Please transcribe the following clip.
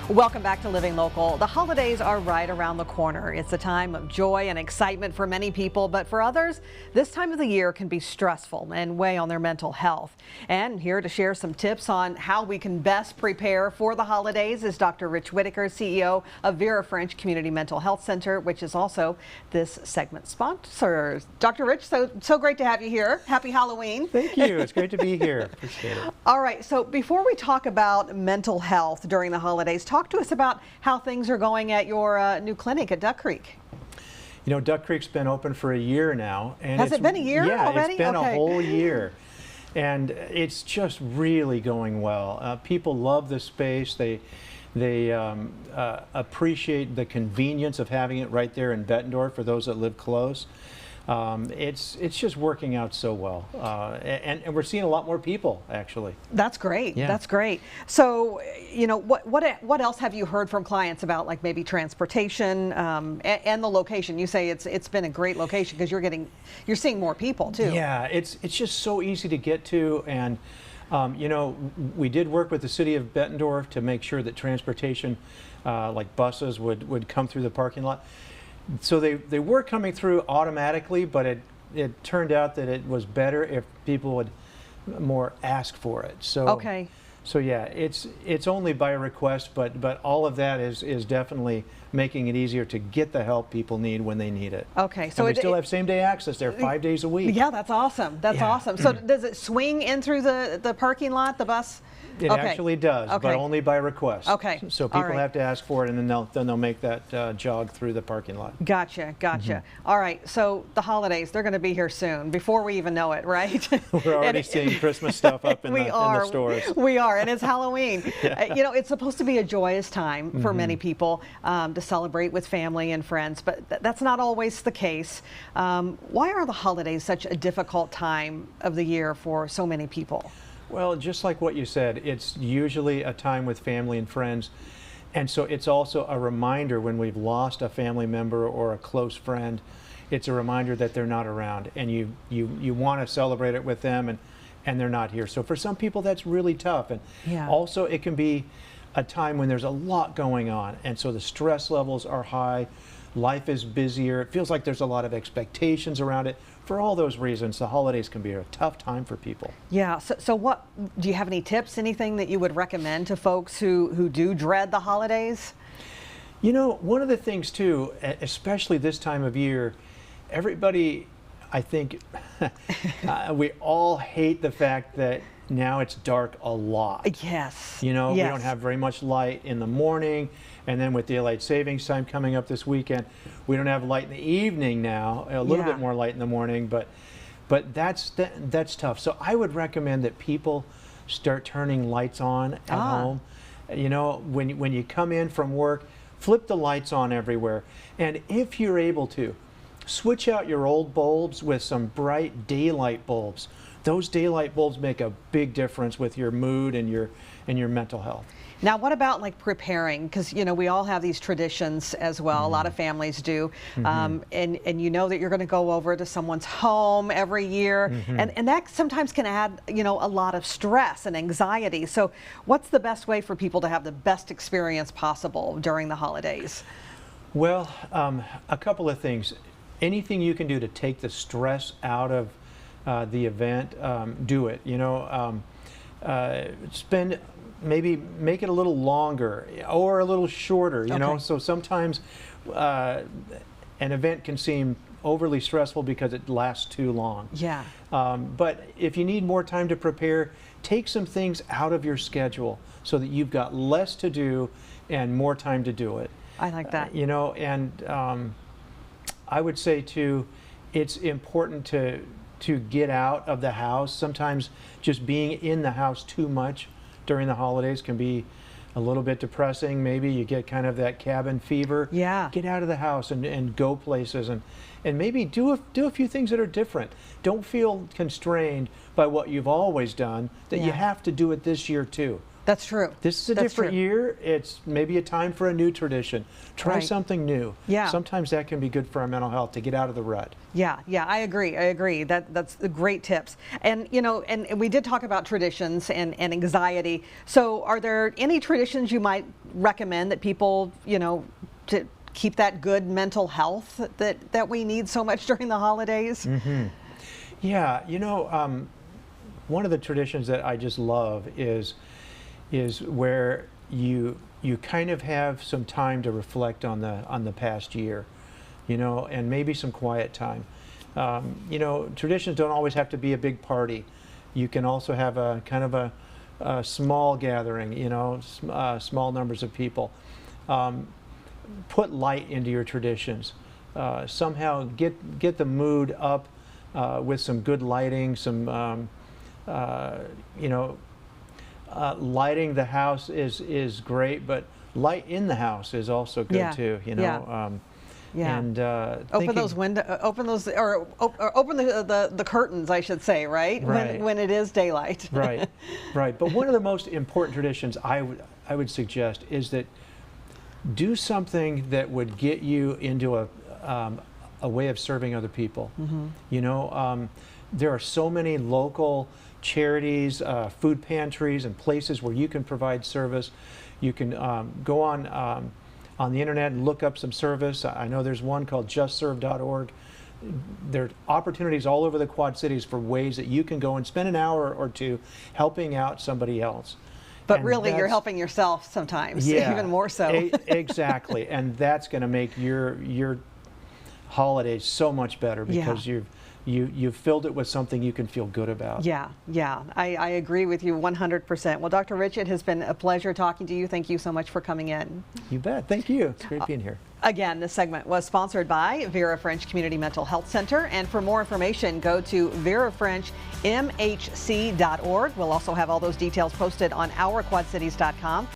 Welcome back to Living Local. The holidays are right around the corner. It's a time of joy and excitement for many people, but for others, this time of the year can be stressful and weigh on their mental health. And here to share some tips on how we can best prepare for the holidays is Dr. Rich Whitaker, CEO of Vera Community Mental Health Center, which is also this segment sponsor. Dr. Rich, so great to have you here. Happy Halloween. Thank you. It's great to be here. Appreciate it. All right, so before we talk about mental health during the holidays, talk to us about how things are going at your new clinic at Duck Creek. You know, Duck Creek's been open for a year now. And Has it been a year already? It's been a whole year. And it's just really going well. People love the space. They appreciate the convenience of having it right there in Bettendorf for those that live close. It's just working out so well, and we're seeing a lot more people actually. That's great. Yeah. That's great. So, you know, what else have you heard from clients about, like maybe transportation and the location? You say it's been a great location because you're seeing more people too. Yeah, it's just so easy to get to, and you know, we did work with the city of Bettendorf to make sure that transportation, like buses, would come through the parking lot. So they were coming through automatically, but it turned out that it was better if people would more ask for it. So okay. So yeah, it's only by request, but all of that is definitely making it easier to get the help people need when they need it. Okay, so and we still have same-day access there 5 days a week. Yeah, that's awesome. That's awesome. So does it swing in through the parking lot, the bus? It actually does, but only by request. Okay. So people have to ask for it, and then they'll make that jog through the parking lot. Gotcha. All right, so the holidays, they're going to be here soon, before we even know it, right? We're already seeing Christmas stuff up in the stores. We are, and it's Halloween. Yeah. You know, it's supposed to be a joyous time for many people to celebrate with family and friends, but that's not always the case. Why are the holidays such a difficult time of the year for so many people? Well, just like what you said, it's usually a time with family and friends. And so it's also a reminder when we've lost a family member or a close friend, it's a reminder that they're not around, and you want to celebrate it with them, and they're not here. So for some people that's really tough. And also it can be a time when there's a lot going on, and so the stress levels are high, life is busier, it feels like there's a lot of expectations around it. For all those reasons, the holidays can be a tough time for people. Yeah. So what, do you have any tips, anything that you would recommend to folks who do dread the holidays? You know, one of the things too, especially this time of year, everybody, I think, we all hate the fact that now it's dark a lot. Yes. You know, we don't have very much light in the morning, and then with daylight savings time coming up this weekend, we don't have light in the evening now. A little bit more light in the morning, but that's tough. So I would recommend that people start turning lights on at home. You know, when you come in from work, flip the lights on everywhere, and if you're able to, switch out your old bulbs with some bright daylight bulbs. Those daylight bulbs make a big difference with your mood and your mental health. Now, what about like preparing? Because, you know, we all have these traditions as well. A lot of families do. And you know that you're going to go over to someone's home every year. And that sometimes can add, you know, a lot of stress and anxiety. So what's the best way for people to have the best experience possible during the holidays? Well, a couple of things. Anything you can do to take the stress out of the event, do it. You know, maybe make it a little longer or a little shorter, you know. So sometimes an event can seem overly stressful because it lasts too long. Yeah. But if you need more time to prepare, take some things out of your schedule so that you've got less to do and more time to do it. I like that. You know, and I would say too, it's important to get out of the house. Sometimes just being in the house too much during the holidays can be a little bit depressing. Maybe you get kind of that cabin fever. Yeah. Get out of the house and go places, and maybe do a few things that are different. Don't feel constrained by what you've always done, that you have to do it this year too. That's true. This is a different year. It's maybe a time for a new tradition. Try something new. Yeah. Sometimes that can be good for our mental health, to get out of the rut. Yeah, I agree. That's the great tips. And you know, and we did talk about traditions and anxiety. So are there any traditions you might recommend that people, to keep that good mental health that we need so much during the holidays? Mm-hmm. Yeah, one of the traditions that I just love is where you kind of have some time to reflect on the past year, and maybe some quiet time. Traditions don't always have to be a big party. You can also have a kind of a small gathering, small numbers of people. Put light into your traditions. Somehow get the mood up with some good lighting, some lighting the house is great, but light in the house is also good too. And open those windows, open the curtains, I should say, right? When it is daylight. Right. But one of the most important traditions I would suggest is that do something that would get you into a way of serving other people. Mm-hmm. There are so many local charities, food pantries, and places where you can provide service. You can go on the internet and look up some service. I know there's one called justserve.org. There are opportunities all over the Quad Cities for ways that you can go and spend an hour or two helping out somebody else. But really, you're helping yourself sometimes, even more so. Exactly, and that's going to make your holidays so much better because you've filled it with something you can feel good about. Yeah, I agree with you 100%. Well, Dr. Rich, it has been a pleasure talking to you. Thank you so much for coming in. You bet. Thank you. It's great being here. Again, this segment was sponsored by Vera French Community Mental Health Center. And for more information, go to verafrenchmhc.org. We'll also have all those details posted on ourquadcities.com.